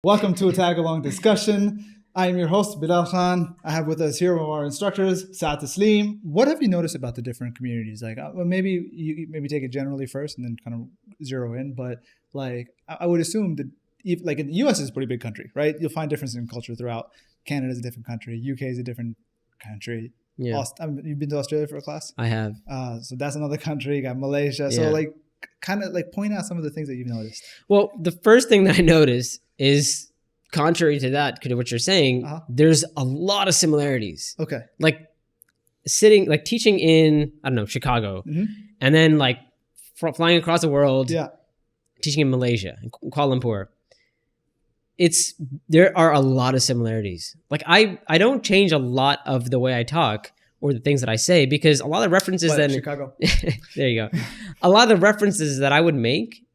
Welcome to a tag-along discussion. I am your host, Belal Khan. I have with us here one of our instructors, Saad Tasleem. What have you noticed about the different communities? Like, maybe you take it generally first and then kind of zero in. But like, I would assume that, like, in the U.S. is a pretty big country, right? You'll find differences in culture throughout. Canada is a different country. UK is a different country. Yeah. You've been to Australia for a class? I have. So that's another country. You got Malaysia. Yeah. So like, kind of like point out some of the things that you've noticed. Well, the first thing that I noticed is, contrary to that, to what you're saying, there's a lot of similarities. Okay. Like teaching in, I don't know, Chicago, and then like flying across the world, teaching in Malaysia, in Kuala Lumpur. There are a lot of similarities. Like I don't change a lot of the way I talk or the things that I say, because a lot of references Chicago. There you go. A lot of the references that I would make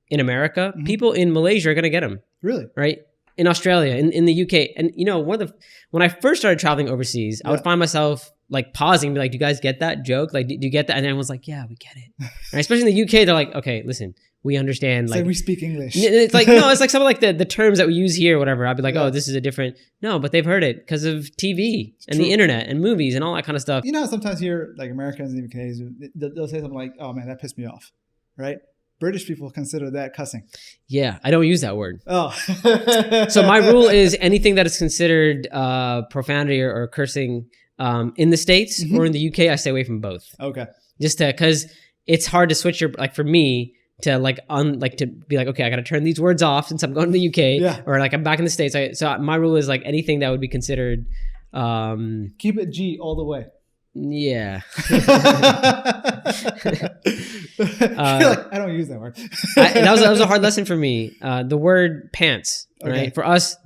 in America, people in Malaysia are going to get them. Really? Right? In Australia, in the UK. And you know, when I first started traveling overseas, I would find myself like pausing and be like, do you guys get that joke? Like, do you get that? And everyone's like, yeah, we get it. Right? Especially in the UK, they're like, okay, listen, we understand. Like, we speak English. It's like, no, it's like some of like the terms that we use here or whatever. I'd be like, oh, this is a different, no, but they've heard it because of TV and the internet and movies and all that kind of stuff. You know, sometimes here, like Americans and UKs, they'll say something like, oh man, that pissed me off. Right? British people consider that cussing. Yeah, I don't use that word. Oh. So my rule is anything that is considered profanity or cursing in the States or in the UK, I stay away from both. Okay. Just because it's hard to switch like for me to to be like, okay, I got to turn these words off since I'm going to the UK or like I'm back in the States. So my rule is like anything that would be considered. Keep it G all the way. Yeah. I don't use that word. that was a hard lesson for me. The word pants, right? For us,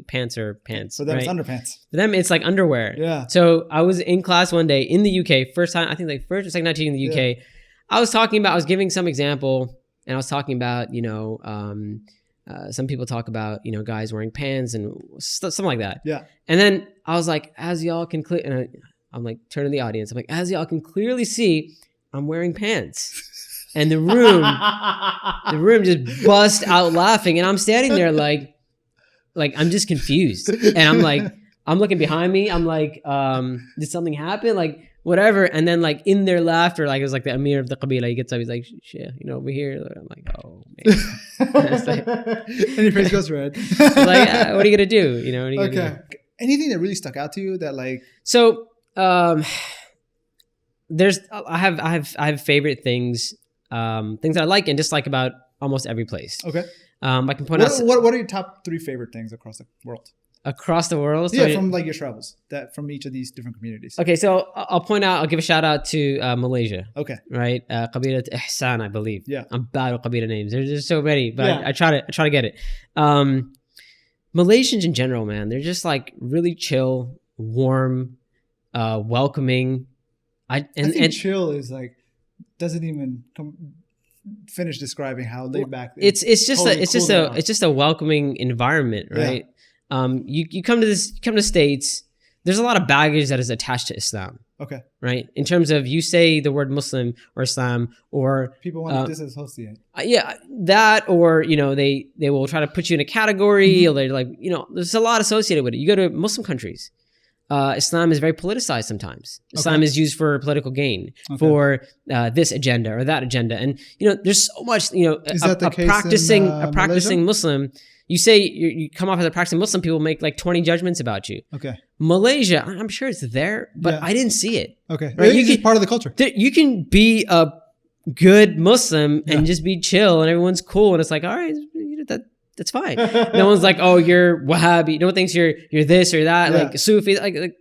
pants are pants. For them, right? it's underpants. For them, it's like underwear. Yeah. So I was in class one day in the UK, first time, I think like first or second time teaching in the UK. I was giving some example, and I was talking about, you know, some people talk about, you know, guys wearing pants and something like that. Yeah. And then I was like, as y'all can I'm like turning to the audience. I'm like, as y'all can clearly see, I'm wearing pants. And the room just bust out laughing. And I'm standing there like I'm just confused. And I'm looking behind me. I'm like, did something happen? Like whatever. And then like in their laughter, like it was like the Amir of the Qabila, he gets up, he's like, shit, you know, over here. I'm like, oh man. And your face goes red. Like, what are you gonna do? You know, what are you gonna do? Anything that really stuck out to you that like so I have favorite things that I like and dislike about almost every place. Okay. I can point out what are your top 3 favorite things across the world? Across the world? So from like your travels, that from each of these different communities. Okay, so I'll give a shout out to Malaysia. Okay. Right? Qabila Ihsan, I believe. Yeah. I'm bad with Qabila names. There's just so many, but I try to get it. Malaysians in general, man, they're just like really chill, warm, welcoming. I think chill is like doesn't even finish describing how laid back. It's just a welcoming environment, right? You come to States. There's a lot of baggage that is attached to Islam. Okay. Right. In terms of you say the word Muslim or Islam or people want to disassociate. That or you know they will try to put you in a category or they're like, you know, there's a lot associated with it. You go to Muslim countries. Islam is very politicized sometimes. Islam is used for political gain, for this agenda or that agenda. And, you know, there's so much, you know, a practicing Muslim, you say you come off as a practicing Muslim, people make like 20 judgments about you. Okay. Malaysia, I'm sure it's there, but I didn't see it. Okay. Right? It's part of the culture. You can be a good Muslim and just be chill and everyone's cool. And it's like, all right, that's fine. No one's like, oh, you're Wahhabi. No one thinks you're this or that, like Sufi. Like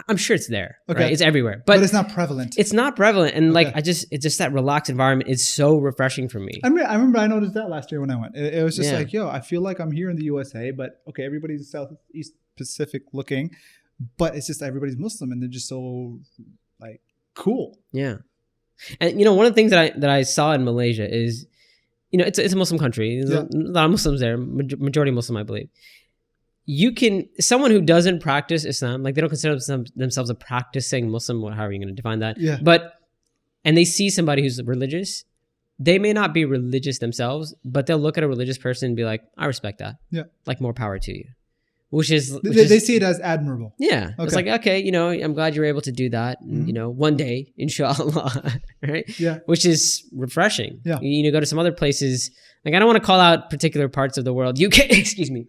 I'm sure it's there. Okay. Right? It's everywhere. But it's not prevalent. It's not prevalent. And like it's just that relaxed environment is so refreshing for me. I remember I noticed that last year when I went. It was just like, yo, I feel like I'm here in the USA, but okay, everybody's Southeast Pacific looking, but it's just everybody's Muslim and they're just so like cool. Yeah. And you know, one of the things that I saw in Malaysia is, you know, it's a Muslim country. There's a lot of Muslims there, majority Muslim, I believe. Someone who doesn't practice Islam, like they don't consider themselves a practicing Muslim, however you're going to define that. Yeah. And they see somebody who's religious, they may not be religious themselves, but they'll look at a religious person and be like, I respect that. Yeah. Like, more power to you. Which is they see it as admirable. Yeah. Okay. It's like, okay, you know, I'm glad you're able to do that. And, you know, one day, inshallah, right? Yeah. Which is refreshing. Yeah. You know, go to some other places. Like, I don't want to call out particular parts of the world. UK, excuse me.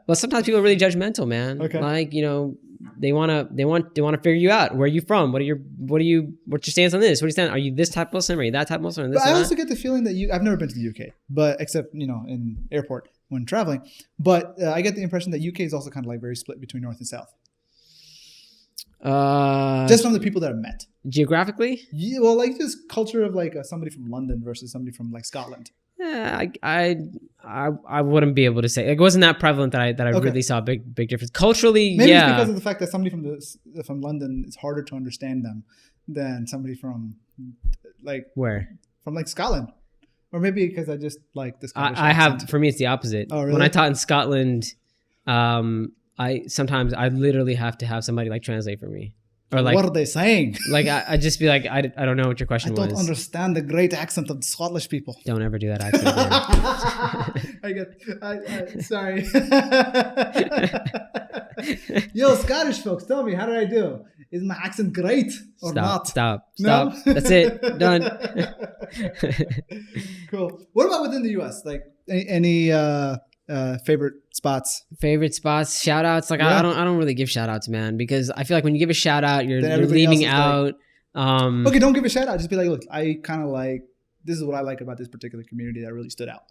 But sometimes people are really judgmental, man. Okay. Like, you know, they want to figure you out. Where are you from? What's your stance on this? What do you stand? Are you this type of Muslim? Are you that type of Muslim? But I also get the feeling that I've never been to the UK, but except, you know, in airport when traveling. But I get the impression that UK is also kind of like very split between North and South. Just from the people that I've met. Geographically? Yeah, well, like just culture of like somebody from London versus somebody from like Scotland. Yeah, I wouldn't be able to say. It wasn't that prevalent that I really saw a big difference culturally. Maybe yeah, it's because of the fact that somebody from London, it's harder to understand them than somebody from like from like Scotland, or maybe because I just like this. I have, for me, it's the opposite. Oh, really? When I taught in Scotland, I sometimes literally have to have somebody like translate for me. Or like, what are they saying? Like I just be like, I don't know what your question was. I don't understand the great accent of the Scottish people. Don't ever do that accent again. Sorry. Yo, Scottish folks, tell me, how did I do? Is my accent great or not? Stop. No? That's it. Done. Cool. What about within the U.S.? Like any favorite spots? Shout outs. Like I don't really give shout outs, man, because I feel like when you give a shout out, you're leaving out. Okay, don't give a shout out. Just be like, look, I kind of like, this is what I like about this particular community that really stood out.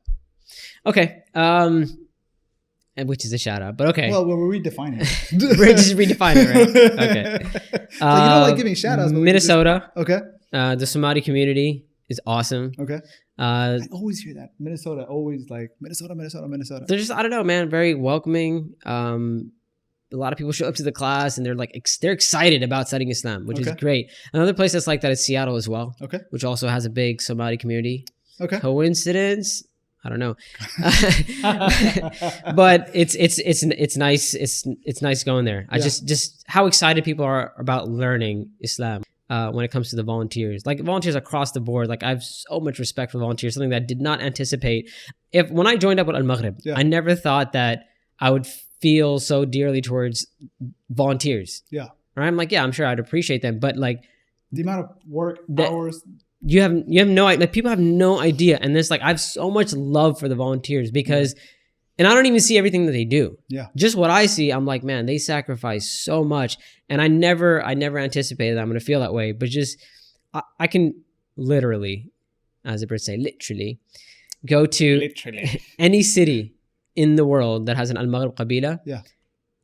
Okay. And which is a shout out, but okay. Well, we're redefining it. We're just redefining it, right? Okay. So you don't like giving shout outs. Minnesota. Okay. The Somali community is awesome. Okay. I always hear that. Minnesota, always like Minnesota. They're just, I don't know, man, very welcoming. A lot of people show up to the class and they're like, they're excited about studying Islam, which is great. Another place that's like that is Seattle as well. Okay. Which also has a big Somali community. Okay. Coincidence? I don't know. But it's nice. It's nice going there. I just how excited people are about learning Islam. When it comes to the volunteers, like volunteers across the board, like I have so much respect for volunteers, something that I did not anticipate. When I joined up with AlMaghrib, I never thought that I would feel so dearly towards volunteers. Yeah. Right? I'm like, yeah, I'm sure I'd appreciate them, but like the amount of work hours, you have no idea. Like, people have no idea, and this, like, I have so much love for the volunteers because. And I don't even see everything that they do. Yeah. Just what I see, I'm like, man, they sacrifice so much. And I never anticipated that I'm going to feel that way. But just, I can literally, as the Brits say, literally, go to any city in the world that has an AlMaghrib Qabila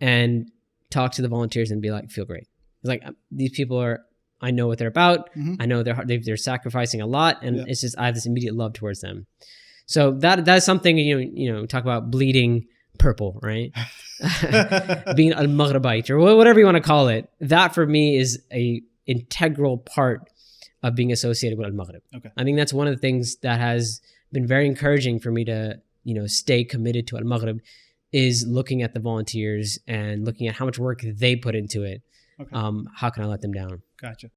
and talk to the volunteers and be like, feel great. It's like, these people I know what they're about. Mm-hmm. I know they're sacrificing a lot. And it's just, I have this immediate love towards them. So that's something, you know, talk about bleeding purple, right? Being al-Maghribite or whatever you want to call it. That for me is a integral part of being associated with al-Maghrib. Okay. I think that's one of the things that has been very encouraging for me to, you know, stay committed to al-Maghrib, is looking at the volunteers and looking at how much work they put into it. Okay. How can I let them down? Gotcha.